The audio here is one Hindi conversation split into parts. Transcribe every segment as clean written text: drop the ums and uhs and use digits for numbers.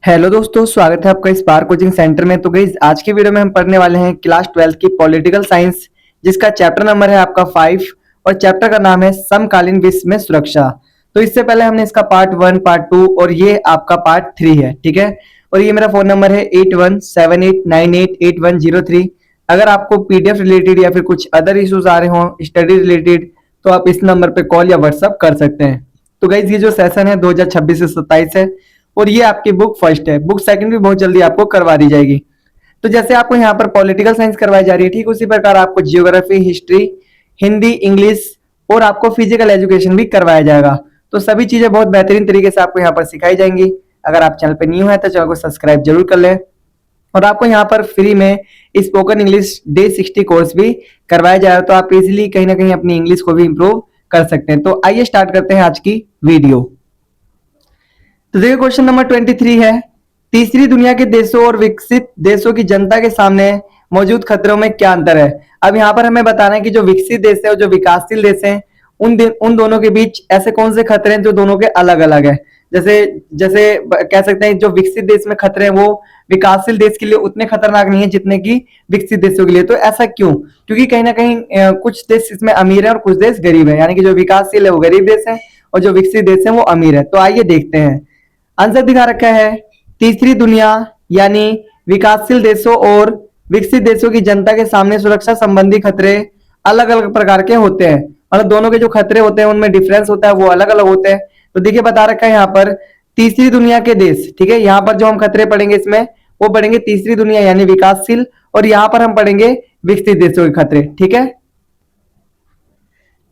हेलो दोस्तों, स्वागत है आपका स्पार्क कोचिंग सेंटर में। तो गाइस, आज की वीडियो में हम पढ़ने वाले हैं क्लास 12 की पॉलिटिकल साइंस, जिसका चैप्टर नंबर है आपका 5 और चैप्टर का नाम है समकालीन विश्व में सुरक्षा। तो इससे पहले हमने इसका पार्ट 1, पार्ट 2 और ये आपका पार्ट 3 है, ठीक है। और ये मेरा फोन नंबर है 8178988103। अगर आपको पीडीएफ रिलेटेड या फिर कुछ अदर इश्यूज आ रहे हो स्टडी रिलेटेड, तो आप इस नंबर पे कॉल या व्हाट्सअप कर सकते हैं। तो गाइस, ये जो सेशन है 2026 से 27 है और ये आपकी बुक फर्स्ट है। बुक सेकंड भी बहुत जल्दी आपको करवा दी जाएगी। तो जैसे आपको यहाँ पर पॉलिटिकल साइंस करवाई जा रही है, ठीक उसी प्रकार आपको जियोग्राफी, हिस्ट्री, हिंदी, इंग्लिश और आपको फिजिकल एजुकेशन भी करवाया जाएगा। तो सभी चीजें बहुत बेहतरीन तरीके से आपको यहाँ पर सिखाई जाएंगी। अगर आप चैनल पर न्यू है तो चैनल को सब्सक्राइब जरूर कर लें। और आपको यहाँ पर फ्री में स्पोकन इंग्लिश डे 60 कोर्स भी करवाया जाएगा, तो आप इजिली कहीं ना कहीं अपनी इंग्लिश को भी इंप्रूव कर सकते हैं। तो आइए स्टार्ट करते हैं आज की वीडियो। तो देखिए, क्वेश्चन नंबर 23 है, तीसरी दुनिया के देशों और विकसित देशों की जनता के सामने मौजूद खतरों में क्या अंतर है। अब यहाँ पर हमें बताना है कि जो विकसित देश है और जो विकासशील देश हैं, उन दोनों के बीच ऐसे कौन से खतरे हैं जो दोनों के अलग अलग है। जैसे जैसे कह सकते हैं, जो विकसित देश में खतरे हैं वो विकासशील देश के लिए उतने खतरनाक नहीं है जितने की विकसित देशों के लिए। तो ऐसा क्यों? क्योंकि कहीं ना कहीं कुछ देश इसमें अमीर है और कुछ देश गरीब है, यानी कि जो विकासशील है वो गरीब देश है और जो विकसित देश है वो अमीर है। तो आइए देखते हैं। आंसर दिखा रखा है, तीसरी दुनिया यानी विकासशील देशों और विकसित देशों की जनता के सामने सुरक्षा संबंधी खतरे अलग अलग प्रकार के होते हैं। मतलब दोनों के जो खतरे होते हैं उनमें डिफरेंस होता है, वो अलग अलग होते हैं। तो देखिए, बता रखा है यहाँ पर तीसरी दुनिया के देश, ठीक है। यहाँ पर जो हम खतरे पढ़ेंगे इसमें वो पढ़ेंगे तीसरी दुनिया यानी विकासशील, और यहाँ पर हम पढ़ेंगे विकसित देशों के खतरे, ठीक है।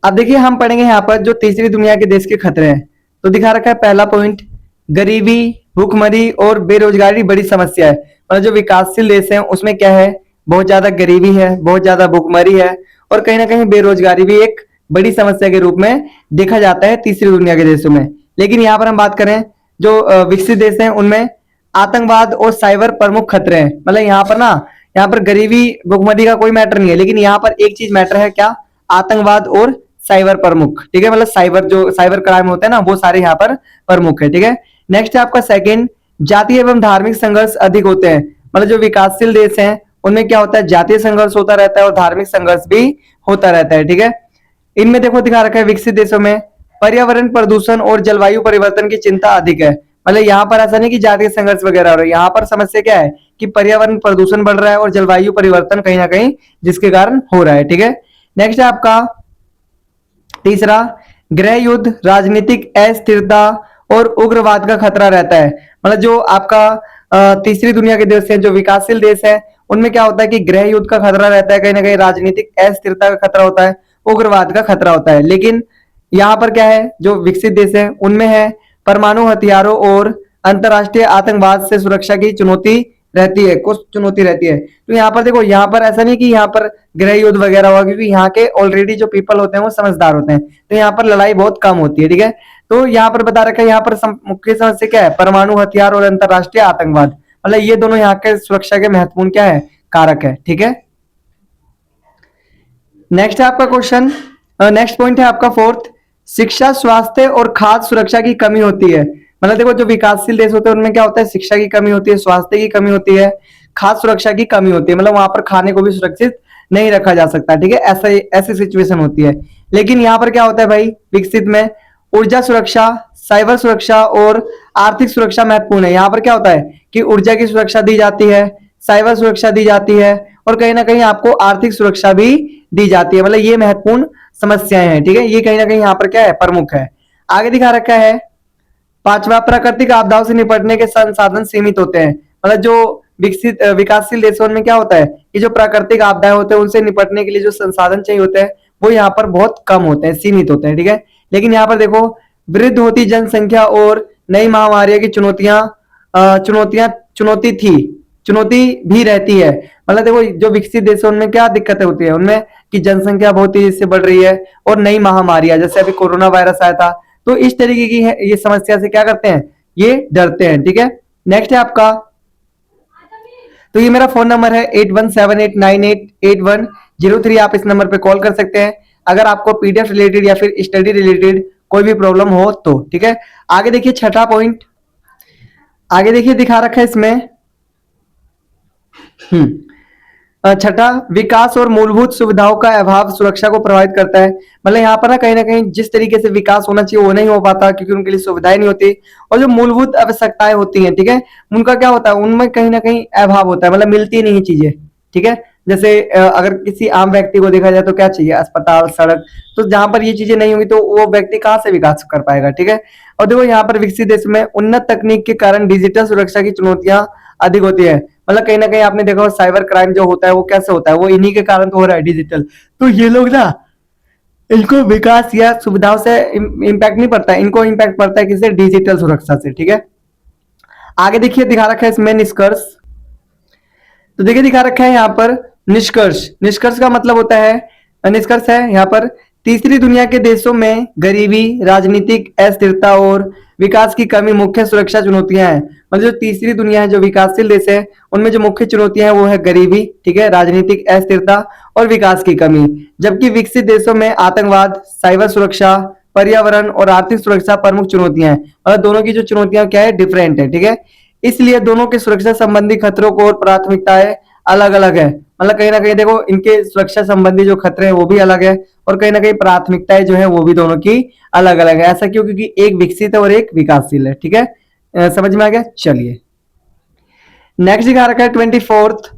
अब देखिए, हम पढ़ेंगे यहाँ पर जो तीसरी दुनिया के देश के खतरे हैं। तो दिखा रखा है पहला पॉइंट, गरीबी, भूखमरी और बेरोजगारी बड़ी समस्या है। मतलब जो विकासशील देश हैं उसमें क्या है, बहुत ज्यादा गरीबी है, बहुत ज्यादा भूखमरी है और कहीं ना कहीं बेरोजगारी भी एक बड़ी समस्या के रूप में देखा जाता है तीसरी दुनिया के देशों में। लेकिन यहाँ पर हम बात करें जो विकसित देश हैं उनमें आतंकवाद और साइबर प्रमुख खतरे हैं। मतलब यहाँ पर यहाँ पर गरीबी भूखमरी का कोई मैटर नहीं है, लेकिन यहाँ पर एक चीज मैटर है, क्या? आतंकवाद और साइबर प्रमुख, ठीक है। मतलब साइबर क्राइम होते हैं ना, वो सारे यहाँ पर प्रमुख है, ठीक है। नेक्स्ट है आपका सेकंड, जातीय एवं धार्मिक संघर्ष अधिक होते हैं। मतलब जो विकासशील देश हैं उनमें क्या होता है, जातीय संघर्ष होता रहता है और धार्मिक संघर्ष भी होता रहता है, ठीक है। इनमें देखो दिखा रखा है विकसित देशों में पर्यावरण प्रदूषण और जलवायु परिवर्तन की चिंता अधिक है। मतलब यहाँ पर ऐसा नहीं कि जातीय संघर्ष वगैरह हो रहा है, यहाँ पर समस्या क्या है कि पर्यावरण प्रदूषण बढ़ रहा है और जलवायु परिवर्तन कहीं ना कहीं जिसके कारण हो रहा है, ठीक है। नेक्स्ट है आपका तीसरा, गृह युद्ध, राजनीतिक अस्थिरता और उग्रवाद का खतरा रहता है। मतलब जो आपका तीसरी दुनिया के देश हैं, जो विकासशील देश है, उनमें क्या होता है कि गृह युद्ध का खतरा रहता है, कहीं ना कहीं राजनीतिक अस्थिरता का खतरा होता है, उग्रवाद का खतरा होता है। लेकिन यहाँ पर क्या है, जो विकसित देश है उनमें है परमाणु हथियारों और अंतरराष्ट्रीय आतंकवाद से सुरक्षा की चुनौती रहती है, कुछ चुनौती रहती है। तो यहाँ पर देखो, यहाँ पर ऐसा नहीं कि यहाँ पर गृह युद्ध वगैरह हुआ, क्योंकि यहाँ के ऑलरेडी जो पीपल होते हैं वो समझदार होते हैं, तो यहाँ पर लड़ाई बहुत कम होती है, ठीक है। तो यहाँ पर बता रखा है, यहाँ पर मुख्य समस्या क्या है, परमाणु हथियार और अंतरराष्ट्रीय आतंकवाद। मतलब ये दोनों यहाँ के सुरक्षा के महत्वपूर्ण क्या है, कारक है, ठीक है। नेक्स्ट है आपका क्वेश्चन, नेक्स्ट पॉइंट है आपका फोर्थ, शिक्षा, स्वास्थ्य और खाद्य सुरक्षा की कमी होती है। मतलब देखो, जो विकासशील देश होते हैं उनमें क्या होता है, शिक्षा की कमी होती है, स्वास्थ्य की कमी होती है, खाद्य सुरक्षा की कमी होती है। मतलब वहां पर खाने को भी सुरक्षित नहीं रखा जा सकता, ठीक है। ऐसी सिचुएशन होती है। लेकिन यहाँ पर क्या होता है भाई, विकसित में ऊर्जा सुरक्षा, साइबर सुरक्षा और आर्थिक सुरक्षा महत्वपूर्ण है। यहाँ पर क्या होता है कि ऊर्जा की सुरक्षा दी जाती है, साइबर सुरक्षा दी जाती है और कहीं ना कहीं आपको आर्थिक सुरक्षा भी दी जाती है। मतलब ये महत्वपूर्ण समस्याएं हैं, ठीक है। ये कहीं ना कहीं यहाँ पर क्या है, प्रमुख है। आगे दिखा रखा है पांचवा, प्राकृतिक आपदाओं से निपटने के संसाधन सीमित होते हैं। मतलब जो विकासशील देशों में क्या होता है कि जो प्राकृतिक आपदाएं होते हैं उनसे निपटने के लिए जो संसाधन चाहिए होते हैं वो यहाँ पर बहुत कम होते हैं, सीमित होते हैं, ठीक है। लेकिन यहाँ पर देखो, वृद्ध होती जनसंख्या और नई महामारियों की चुनौती भी रहती है। मतलब देखो, जो विकसित देश है उनमें क्या दिक्कतें होती है, उनमें कि जनसंख्या बहुत तेजी से बढ़ रही है और नई महामारियां, जैसे अभी कोरोना वायरस आया था, तो इस तरीके की ये समस्या से क्या करते हैं, ये डरते हैं, ठीक है। नेक्स्ट है आपका, तो ये मेरा फोन नंबर है 8178988103। आप इस नंबर पे कॉल कर सकते हैं अगर आपको पीडीएफ रिलेटेड या फिर स्टडी रिलेटेड कोई भी प्रॉब्लम हो तो, ठीक है। आगे देखिए छठा पॉइंट, आगे देखिए दिखा रखा है इसमें। छठा, विकास और मूलभूत सुविधाओं का अभाव सुरक्षा को प्रभावित करता है। मतलब यहाँ पर ना कहीं जिस तरीके से विकास होना चाहिए वो नहीं हो पाता, क्योंकि उनके लिए सुविधाएं नहीं होती, और जो मूलभूत आवश्यकताएं होती हैं, ठीक है, उनका क्या होता है, उनमें कहीं ना कहीं अभाव होता है, मतलब मिलती नहीं चीजें। ठीक है, जैसे अगर किसी आम व्यक्ति को देखा जाए तो क्या चाहिए, अस्पताल, सड़क। तो जहां पर ये चीजें नहीं होंगी तो वो व्यक्ति कहाँ से विकास कर पाएगा। ठीक है, और देखो यहाँ पर विकसित देश में उन्नत तकनीक के कारण डिजिटल सुरक्षा की चुनौतियां अधिक होती है। मतलब कहीं ना कहीं आपने देखा हो साइबर क्राइम जो होता है वो कैसे होता है, वो इन्हीं के कारण तो हो रहा है, डिजिटल। तो ये लोग ना, इनको विकास या सुविधाओं से इम्पैक्ट नहीं पड़ता है, इनको इम्पैक्ट पड़ता है किससे, डिजिटल सुरक्षा से। ठीक है, आगे देखिए दिखा रखा है इसमें निष्कर्ष। तो देखिए दिखा रखा है यहाँ पर निष्कर्ष। निष्कर्ष का मतलब होता है, निष्कर्ष है यहाँ पर, तीसरी दुनिया के देशों में गरीबी, राजनीतिक अस्थिरता और विकास की कमी मुख्य सुरक्षा चुनौतियां हैं। मतलब जो तीसरी दुनिया है, जो विकासशील देश है, उनमें जो मुख्य चुनौतियां हैं वो है गरीबी, ठीक है, राजनीतिक अस्थिरता और विकास की कमी। जबकि विकसित देशों में आतंकवाद, साइबर सुरक्षा, पर्यावरण और आर्थिक सुरक्षा प्रमुख चुनौतियां हैं। और दोनों की जो चुनौतियां क्या है, डिफरेंट है। ठीक है, इसलिए दोनों के सुरक्षा संबंधी खतरों को और प्राथमिकताएं अलग अलग है। मतलब कहीं ना कहीं देखो इनके सुरक्षा संबंधी जो खतरे हैं वो भी अलग है, और कहीं ना कहीं प्राथमिकताएं जो है वो भी दोनों की अलग अलग है। ऐसा क्यों, क्योंकि एक विकसित है और एक विकासशील है। ठीक है, समझ में आ गया। चलिए नेक्स्ट दिखा रखा है 24th,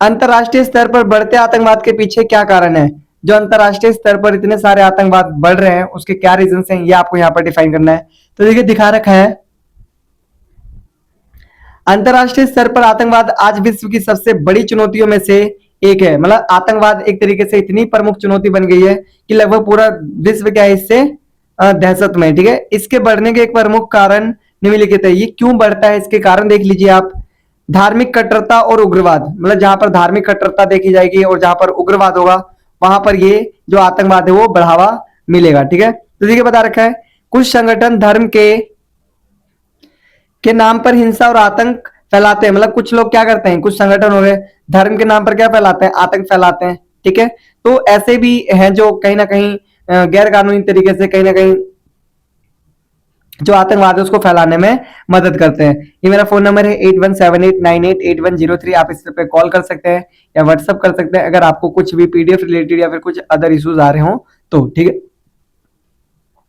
अंतरराष्ट्रीय स्तर पर बढ़ते आतंकवाद के पीछे क्या कारण है। जो अंतरराष्ट्रीय स्तर पर इतने सारे आतंकवाद बढ़ रहे हैं उसके क्या रीजन हैं, ये आपको यहाँ पर डिफाइन करना है। तो देखिए दिखा रखा है, अंतरराष्ट्रीय स्तर पर आतंकवाद आज विश्व की सबसे बड़ी चुनौतियों में से एक है। मतलब आतंकवाद एक तरीके से इतनी प्रमुख चुनौती बन गई है कि लगभग पूरा विश्व क्या है इससे दहशत में। ठीक है, इसके बढ़ने के एक प्रमुख कारण निम्नलिखित है। ये क्यों बढ़ता है इसके कारण देख लीजिए आप। धार्मिक कट्टरता और उग्रवाद, मतलब जहां पर धार्मिक कट्टरता देखी जाएगी और जहां पर उग्रवाद होगा वहां पर ये जो आतंकवाद है वो बढ़ावा मिलेगा। ठीक है, तो देखिए बता रखा है, कुछ संगठन धर्म के नाम पर हिंसा और आतंक फैलाते हैं। मतलब कुछ लोग क्या करते हैं, कुछ संगठन हो गए, धर्म के नाम पर क्या फैलाते हैं, आतंक फैलाते हैं। ठीक है, तो ऐसे भी हैं जो कहीं ना कहीं गैर कानूनी तरीके से कहीं ना कहीं जो आतंकवाद है उसको फैलाने में मदद करते हैं। ये मेरा फोन नंबर है 8178988103। आप इस पे कॉल कर सकते हैं या व्हाट्सअप कर सकते हैं अगर आपको कुछ भी पीडीएफ रिलेटेड या फिर कुछ अदर इश्यूज आ रहे हो तो। ठीक है,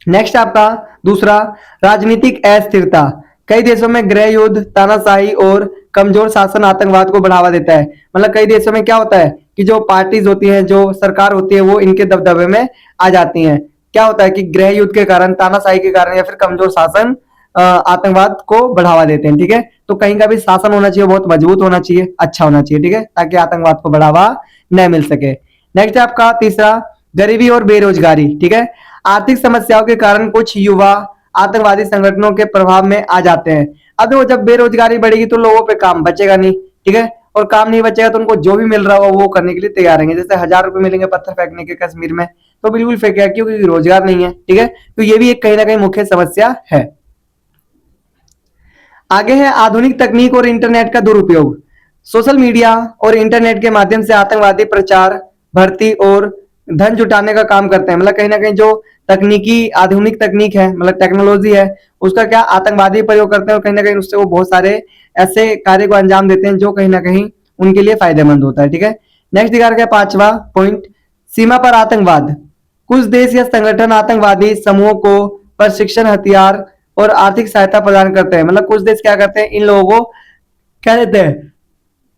नेक्स्ट आपका दूसरा, राजनीतिक अस्थिरता। कई देशों में गृह युद्ध, तानाशाही और कमजोर शासन आतंकवाद को बढ़ावा देता है। मतलब कई देशों में क्या होता है कि जो पार्टीज होती हैं, जो सरकार होती है, वो इनके दबदबे में आ जाती हैं। क्या होता है कि गृह युद्ध के कारण, तानाशाही के कारण या फिर कमजोर शासन आतंकवाद को बढ़ावा देते हैं। ठीक है, तो कहीं का भी शासन होना चाहिए, बहुत मजबूत होना चाहिए, अच्छा होना चाहिए। ठीक है, ताकि आतंकवाद को बढ़ावा न मिल सके। नेक्स्ट आपका तीसरा, गरीबी और बेरोजगारी। ठीक है, आर्थिक समस्याओं के कारण कुछ युवा आतंकवादी संगठनों के प्रभाव में आ जाते हैं। अब देखो जब बेरोजगारी बढ़ेगी तो लोगों पे काम बचेगा नहीं। ठीक है, और काम नहीं बचेगा तो उनको जो भी मिल रहा हो वो करने के लिए तैयार रहेंगे। जैसे 1000 रुपए मिलेंगे पत्थर फेंकने के कश्मीर में, तो बिल्कुल फेंकेगा, क्योंकि रोजगार नहीं है। ठीक है, तो ये भी एक कहीं ना कहीं मुख्य समस्या है। आगे है आधुनिक तकनीक और इंटरनेट का दुरुपयोग। सोशल मीडिया और इंटरनेट के माध्यम से आतंकवादी प्रचार, भर्ती और धन जुटाने का काम करते हैं। मतलब कहीं ना कहीं जो तकनीकी आधुनिक तकनीक है, मतलब टेक्नोलॉजी है, उसका क्या आतंकवादी प्रयोग करते हैं, और कहीं ना कहीं उससे वो बहुत सारे ऐसे कार्य को अंजाम देते हैं जो कहीं ना कहीं उनके लिए फायदेमंद होता है। ठीक है, नेक्स्ट दिखा रखा है पांचवा पॉइंट, सीमा पर आतंकवाद। कुछ देश या संगठन आतंकवादी समूहों को प्रशिक्षण, हथियार और आर्थिक सहायता प्रदान करते हैं। मतलब कुछ देश क्या करते हैं, इन लोगों को क्या देते हैं,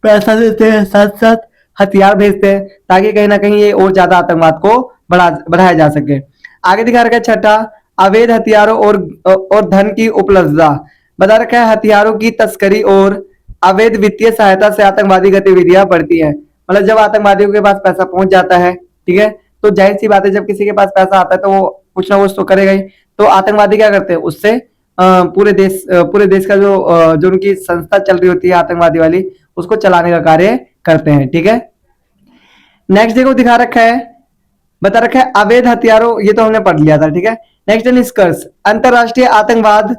पैसा देते हैं, साथ साथ हथियार भेजते हैं, ताकि कहीं ना कहीं ये और ज्यादा आतंकवाद को बढ़ाया जा सके। आगे दिखा रखा है छठा, अवैध हथियारों और धन की उपलब्धता। बता रखा है हथियारों की तस्करी और अवैध वित्तीय सहायता से आतंकवादी गतिविधियां बढ़ती हैं। मतलब जब आतंकवादियों के पास पैसा पहुंच जाता है, ठीक है, तो जाहिर सी बात है जब किसी के पास पैसा आता है तो वो कुछ ना कुछ तो करेगा ही। तो आतंकवादी क्या करते हैं, उससे पूरे देश का जो उनकी संस्था चल रही होती है आतंकवादी वाली, उसको चलाने का कार्य करते हैं। ठीक है, नेक्स्ट देखो दिखा रखा है, बता रखा है अवैध हथियारों, ये तो हमने पढ़ लिया था। ठीक है, नेक्स्ट निष्कर्ष, अंतरराष्ट्रीय आतंकवाद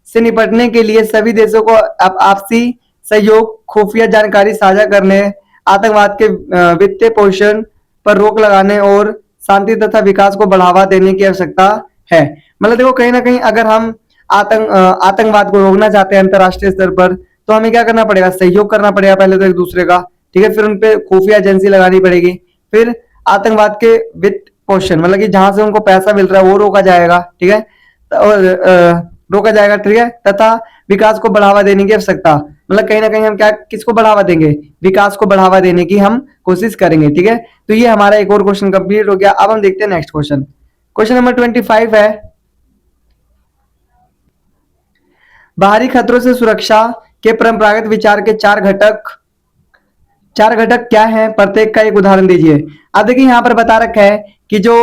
से निपटने के लिए सभी देशों को आपसी सहयोग, खुफिया जानकारी साझा करने, आतंकवाद के वित्तीय पोषण पर रोक लगाने और शांति तथा विकास को बढ़ावा देने की आवश्यकता है। मतलब देखो कहीं ना कहीं अगर हम आतंकवाद को रोकना चाहते हैं अंतरराष्ट्रीय स्तर पर, तो हमें क्या करना पड़ेगा, सहयोग करना पड़ेगा पहले तो एक दूसरे का, ठीक है। फिर उनपे खुफिया एजेंसी लगानी पड़ेगी, फिर आतंकवाद के वित्त पोषण मतलब कि जहां से उनको पैसा मिल रहा है वो रोका जाएगा, ठीक है। और रोका जाएगा, ठीक है, तथा विकास को बढ़ावा देने की आवश्यकता, मतलब कहीं ना कहीं हम क्या किसको बढ़ावा देंगे, विकास को बढ़ावा देने की हम कोशिश करेंगे, ठीक है। तो ये हमारा एक और क्वेश्चन कंप्लीट हो गया। अब हम देखते हैं नेक्स्ट क्वेश्चन। क्वेश्चन नंबर 25 है, बाहरी खतरों से सुरक्षा के परंपरागत विचार के चार घटक क्या हैं, प्रत्येक का एक उदाहरण दीजिए। अब देखिए यहां पर बता रखा है कि जो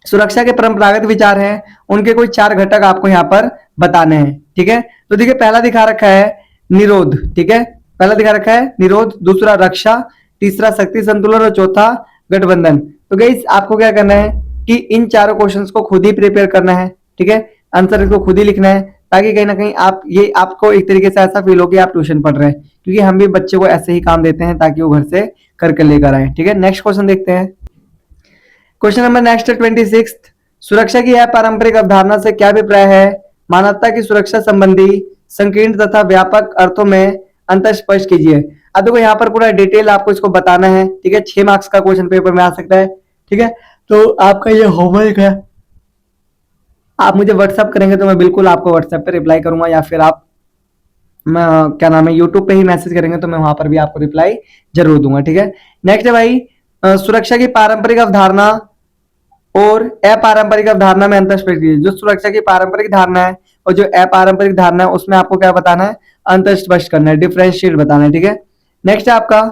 सुरक्षा के परंपरागत विचार हैं उनके कोई चार घटक आपको यहाँ पर बताने हैं, ठीक है। तो देखिए पहला दिखा रखा है निरोध, ठीक है, पहला दिखा रखा है निरोध, दूसरा रक्षा, तीसरा शक्ति संतुलन और चौथा गठबंधन। तो गाइस आपको क्या करना है कि इन चारों क्वेश्चंस को खुद ही प्रिपेयर करना है, ठीक है, आंसर इसको खुद ही लिखना है, ताकि कहीं ना कहीं आप ये आपको एक तरीके से ऐसा फील हो कि आप ट्यूशन पढ़ रहे हैं, क्योंकि हम भी बच्चे को ऐसे ही काम देते हैं ताकि वो घर से करके लेकर आए, ठीक है। नेक्स्ट क्वेश्चन देखते हैं। क्वेश्चन नंबर नेक्स्ट है 26। सुरक्षा की अपारंपरिक अवधारणा से क्या अभिप्राय है, मानवता की सुरक्षा संबंधी संकीर्ण तथा व्यापक अर्थों में अंतर स्पष्ट कीजिए। अब देखो यहाँ पर पूरा डिटेल आपको इसको बताना है, ठीक है, 6 मार्क्स का क्वेश्चन पेपर में आ सकता है, ठीक है। तो आपका ये होमवर्क है, आप मुझे व्हाट्सअप करेंगे तो मैं बिल्कुल आपको व्हाट्सएप पे रिप्लाई करूंगा, या फिर आप क्या नाम है यूट्यूब पे ही मैसेज करेंगे तो मैं वहां पर भी आपको रिप्लाई जरूर दूंगा, ठीक है। नेक्स्ट है भाई, सुरक्षा की पारंपरिक अवधारणा और अपारंपरिक अवधारणा में अंतर स्पष्ट कीजिए। जो सुरक्षा की पारंपरिक धारणा है और जो अपारंपरिक धारणा है उसमें आपको क्या बताना है, अंतर स्पष्ट करना है, डिफरेंशिएट बताना है, ठीक है। नेक्स्ट है आपका,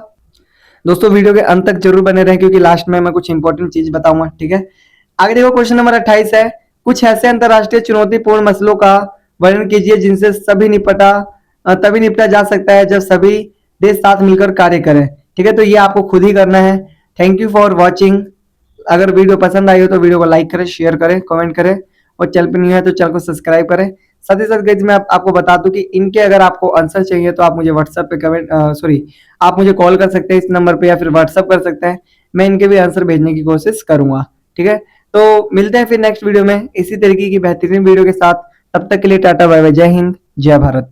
दोस्तों वीडियो के अंत तक जरूर बने रहें क्योंकि लास्ट में मैं कुछ इंपॉर्टेंट चीज बताऊंगा, ठीक है। आगे देखो क्वेश्चन नंबर 28 है, कुछ ऐसे अंतरराष्ट्रीय चुनौतीपूर्ण मसलों का वर्णन कीजिए जिनसे तभी निपटा जा सकता है जब सभी देश साथ मिलकर कार्य करें, ठीक है। तो ये आपको खुद ही करना है। Thank you for watching. अगर वीडियो पसंद आई हो तो वीडियो को लाइक करें, शेयर करें, कमेंट करें, और चैनल पर न्यू है तो चैनल को सब्सक्राइब करें। साथ ही साथ गाइस मैं आपको बता दूं कि इनके अगर आपको आंसर चाहिए तो आप मुझे व्हाट्सएप पे आप मुझे कॉल कर सकते हैं इस नंबर पे, या फिर व्हाट्सएप कर सकते हैं, मैं इनके भी आंसर भेजने की कोशिश करूंगा, ठीक है। तो मिलते हैं फिर नेक्स्ट वीडियो में इसी तरीके की बेहतरीन वीडियो के साथ। तब तक के लिए टाटा बाय बाय, जय हिंद, जय भारत।